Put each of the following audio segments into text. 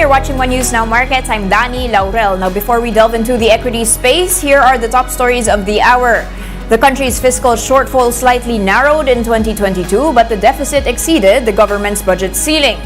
you're watching One News Now Markets. I'm Dani Laurel. Now, before we delve into the equity space, here are the top stories of the hour. The country's fiscal shortfall slightly narrowed in 2022, but the deficit exceeded the government's budget ceiling.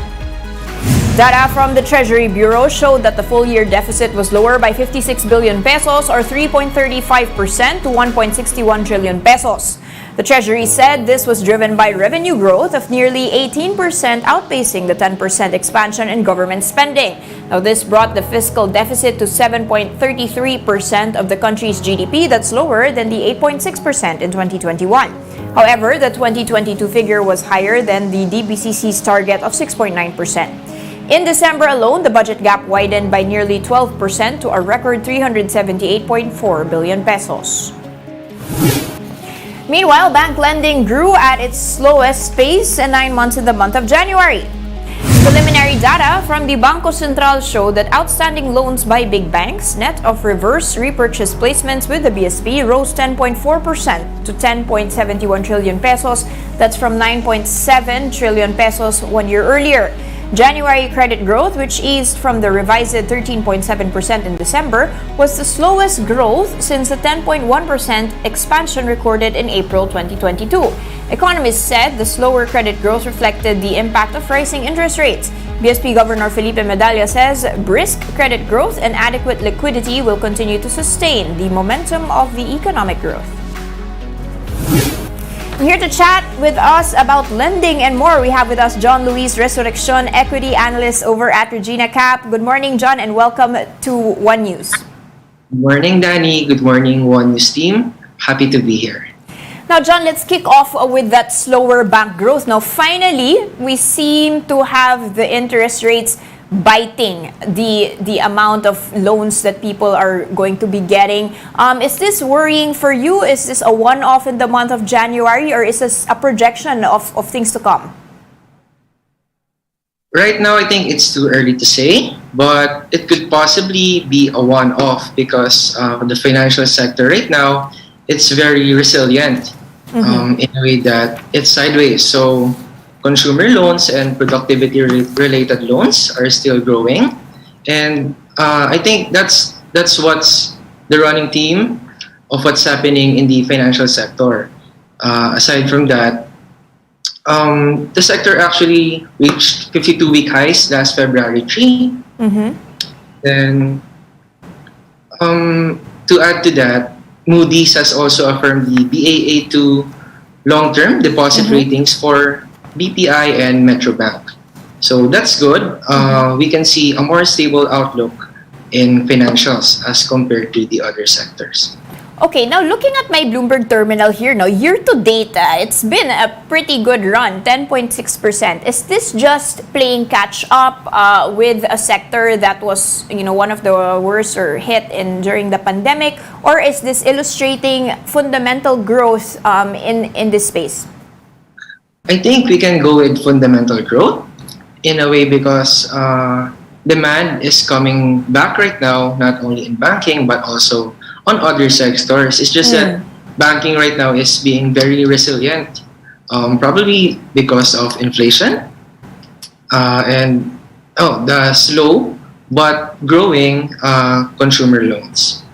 Data from the Treasury Bureau showed that the full-year deficit was lower by 56 billion pesos or 3.35% to 1.61 trillion pesos. The Treasury said this was driven by revenue growth of nearly 18%, outpacing the 10% expansion in government spending. Now, this brought the fiscal deficit to 7.33% of the country's GDP. That's lower than the 8.6% in 2021. However, the 2022 figure was higher than the DBCC's target of 6.9%. In December alone, the budget gap widened by nearly 12% to a record 378.4 billion pesos. Meanwhile, bank lending grew at its slowest pace in 9 months in the month of January. Preliminary data from the Bangko Sentral showed that outstanding loans by big banks, net of reverse repurchase placements with the BSP, rose 10.4% to 10.71 trillion pesos. That's from 9.7 trillion pesos 1 year earlier. January credit growth, which eased from the revised 13.7% in December, was the slowest growth since the 10.1% expansion recorded in April 2022. Economists said the slower credit growth reflected the impact of rising interest rates. BSP Governor Felipe Medalla says brisk credit growth and adequate liquidity will continue to sustain the momentum of the economic growth. Here to chat with us about lending and more, we have with us John Luis Resurreccion, equity analyst over at Regina Cap. Good morning, John, and welcome to One News. Good morning, Dani. Good morning, One News team. Happy to be here. Now, John, let's kick off with that slower bank growth. Now, finally, we seem to have the interest rates biting the amount of loans that people are going to be getting. Is this worrying for you? Is this a one-off in the month of January, or is this a projection of things to come? Right now, I think it's too early to say, but it could possibly be a one-off because the financial sector right now, it's very resilient in a way that it's sideways. So consumer loans and productivity-related loans are still growing, and I think that's what's the running theme of what's happening in the financial sector. Aside from that, the sector actually reached 52-week highs last February 3. Then, to add to that, Moody's has also affirmed the Baa2 long-term deposit ratings for BPI and Metrobank. So that's good. We can see a more stable outlook in financials as compared to the other sectors. Okay, now looking at my Bloomberg terminal here, now year-to-date, it's been a pretty good run, 10.6%. Is this just playing catch-up with a sector that was, one of the worst or hit during the pandemic, or is this illustrating fundamental growth in this space? I think we can go with fundamental growth in a way because demand is coming back right now, not only in banking but also on other sectors. It's just that banking right now is being very resilient, probably because of inflation and the slow but growing consumer loans.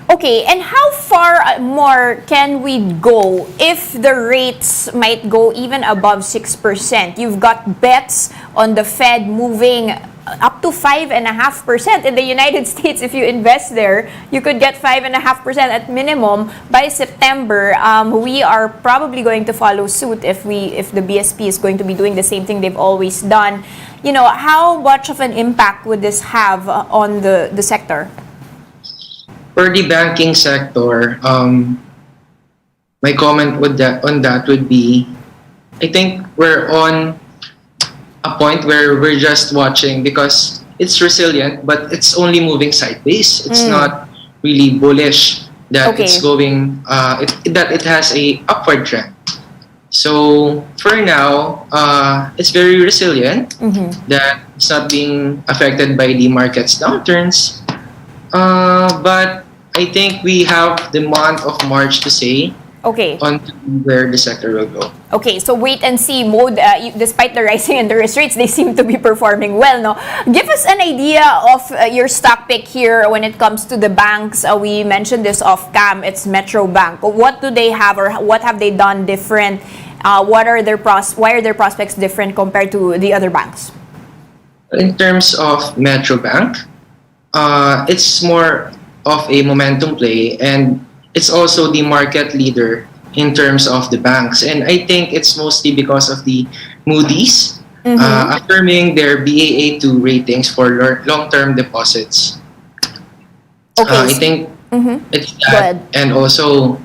Okay, and how far more can we go if the rates might go even above 6%? You've got bets on the Fed moving up to 5.5%. In the United States, if you invest there, you could get 5.5% at minimum by September. We are probably going to follow suit if the BSP is going to be doing the same thing they've always done. How much of an impact would this have on the sector? For the banking sector, my comment on that would be, I think we're on a point where we're just watching because it's resilient, but it's only moving sideways. It's not really bullish that it's going, that it has a upward trend. So for now, it's very resilient, that it's not being affected by the market's downturns. But I think we have the month of March to say Okay. on to where the sector will go. Okay, so wait and see mode. Despite the rising interest rates, they seem to be performing well. No, give us an idea of your stock pick here when it comes to the banks. We mentioned this off cam. It's Metro Bank. What do they have, or what have they done different? What are their Why are their prospects different compared to the other banks? In terms of Metro Bank, it's more of a momentum play, and it's also the market leader in terms of the banks. And I think it's mostly because of the Moody's affirming their Baa2 ratings for long-term deposits. Okay. I think it's Go that, ahead. and also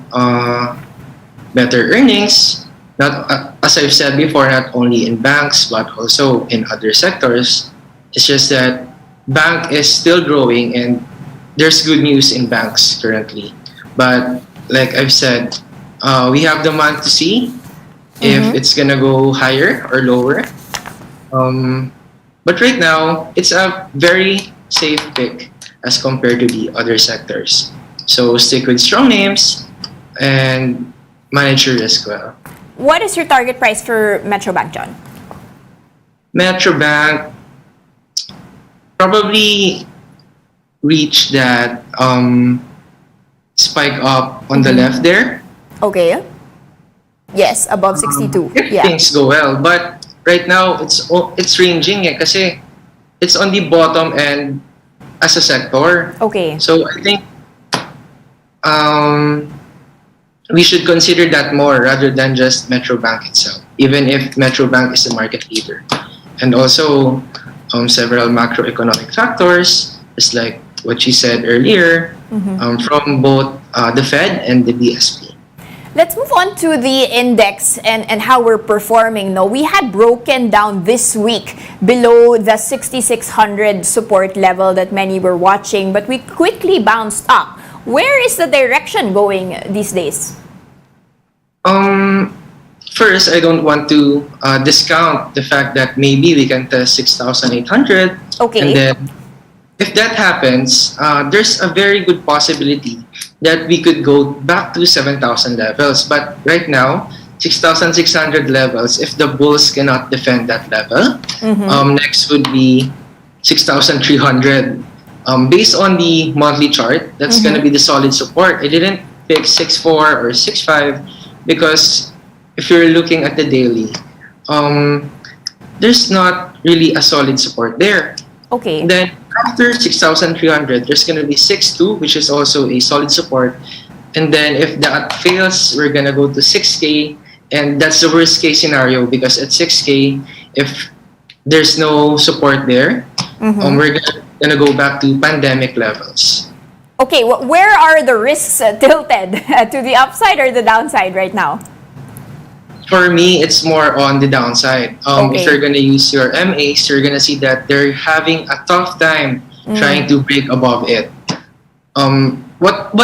better earnings. Not as I've said before, not only in banks but also in other sectors. It's just that bank is still growing, and there's good news in banks currently. But like I've said, we have the month to see if it's gonna go higher or lower. But right now, it's a very safe pick as compared to the other sectors. So stick with strong names and manage your risk well. What is your target price for Metro Bank, John? Metro Bank probably reach that spike up on the left there Okay. Yes, above 62. if Yeah. things go well. but right now it's ranging kasi it's on the bottom end as a sector. Okay. So I think we should consider that more rather than just Metro Bank itself, even if Metro Bank is the market leader. And also several macroeconomic factors, just like what you said earlier, from both the Fed and the BSP. Let's move on to the index and how we're performing. No, we had broken down this week below the 6,600 support level that many were watching, but we quickly bounced up. Where is the direction going these days? First, I don't want to discount the fact that maybe we can test 6,800. Okay. And then, if that happens, there's a very good possibility that we could go back to 7,000 levels. But right now, 6,600 levels, if the bulls cannot defend that level, next would be 6,300. Based on the monthly chart, that's going to be the solid support. I didn't pick 6.4 or 6.5 because if you're looking at the daily, there's not really a solid support there. Okay. Then after 6,300, there's going to be 6.2, which is also a solid support. And then if that fails, we're going to go to 6K. And that's the worst case scenario because at 6K, if there's no support there, we're going to go back to pandemic levels. Okay, where are the risks tilted? To the upside or the downside right now? For me, it's more on the downside. Okay. If you're going to use your MAs, you're going to see that they're having a tough time trying to break above it. What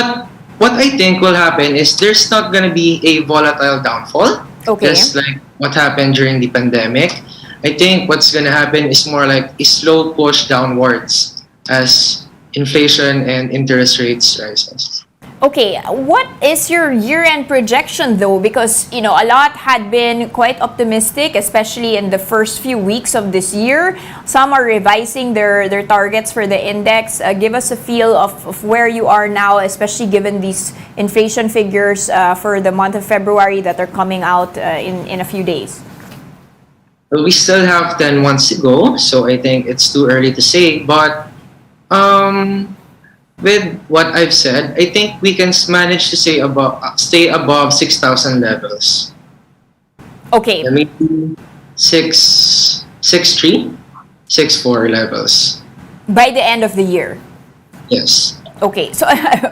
I think will happen is there's not going to be a volatile downfall. Okay. Just like what happened during the pandemic. I think what's going to happen is more like a slow push downwards as inflation and interest rates rises. Okay, what is your year-end projection though? Because, a lot had been quite optimistic, especially in the first few weeks of this year. Some are revising their targets for the index. Give us a feel of where you are now, especially given these inflation figures for the month of February that are coming out in a few days. Well, we still have 10 months to go, so I think it's too early to say. But with what I've said, I think we can manage to stay above 6,000 levels. Okay. Maybe 6.3, 6.4 levels. By the end of the year. Yes. Okay, so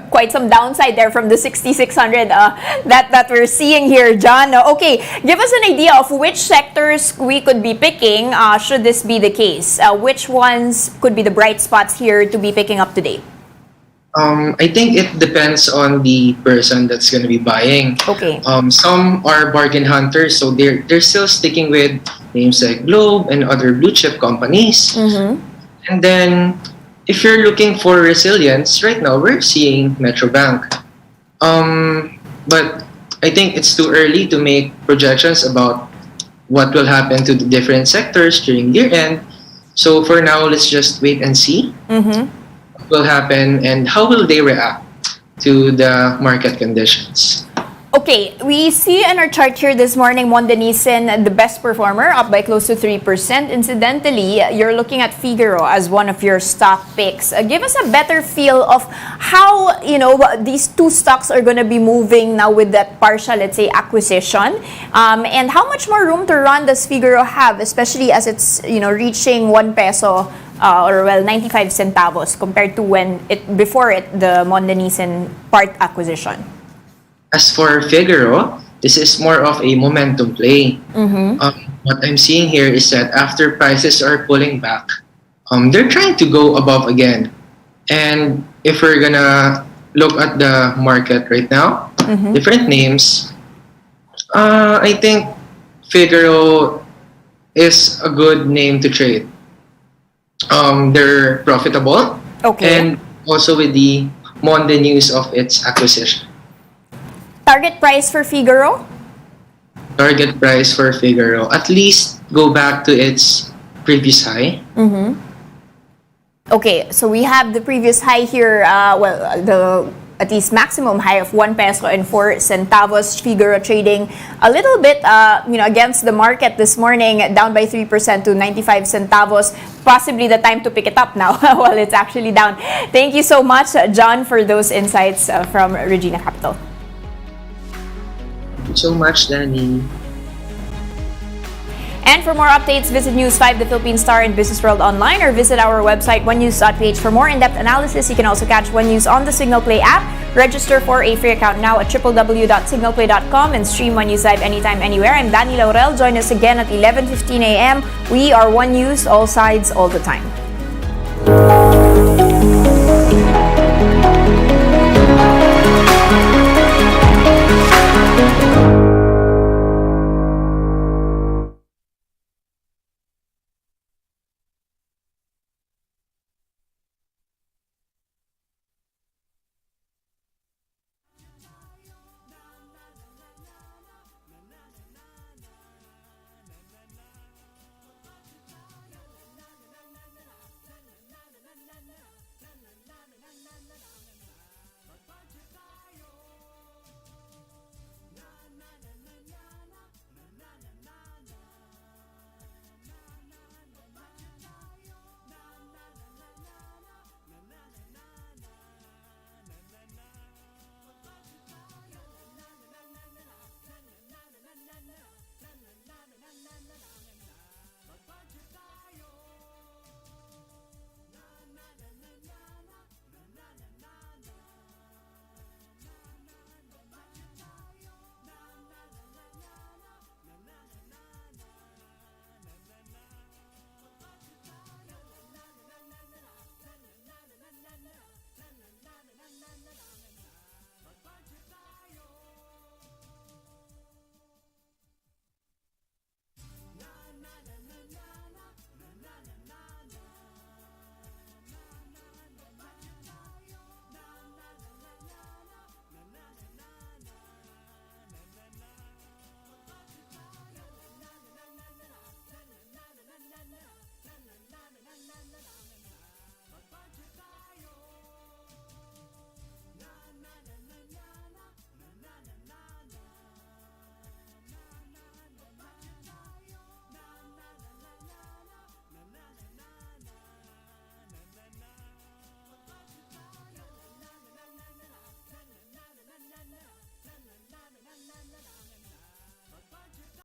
quite some downside there from the 6,600 that we're seeing here, John. Okay, give us an idea of which sectors we could be picking should this be the case. Which ones could be the bright spots here to be picking up today? I think it depends on the person that's going to be buying. Okay. Some are bargain hunters, so they're still sticking with names like Globe and other blue chip companies. And then, if you're looking for resilience, right now we're seeing Metro Bank. But I think it's too early to make projections about what will happen to the different sectors during year end. So for now, let's just wait and see what will happen and how will they react to the market conditions. Okay, we see in our chart here this morning, Mondanisin, the best performer, up by close to 3%. Incidentally, you're looking at Figaro as one of your stock picks. Give us a better feel of how, these two stocks are going to be moving now with that partial, let's say, acquisition. And how much more room to run does Figaro have, especially as it's, reaching 1 peso or 95 centavos compared to before the Mondanisin part acquisition? As for Figaro, this is more of a momentum play. What I'm seeing here is that after prices are pulling back, they're trying to go above again. And if we're gonna look at the market right now, different names, I think Figaro is a good name to trade. They're profitable, and also with the Monde news of its acquisition. Target price for Figaro? Target price for Figaro, at least go back to its previous high. Okay, so we have the previous high here, the at least maximum high of 1 peso and 4 centavos. Figaro trading a little bit, against the market this morning, down by 3% to 95 centavos. Possibly the time to pick it up now while it's actually down. Thank you so much, John, for those insights from Regina Capital. Thank you so much, Danny. And for more updates, visit News 5, the Philippine Star, and Business World Online, or visit our website, onenews.ph. For more in-depth analysis, you can also catch One News on the Signal Play app. Register for a free account now at www.signalplay.com and stream One News Live anytime, anywhere. I'm Danny Laurel. Join us again at 11:15 a.m. We are One News, all sides, all the time.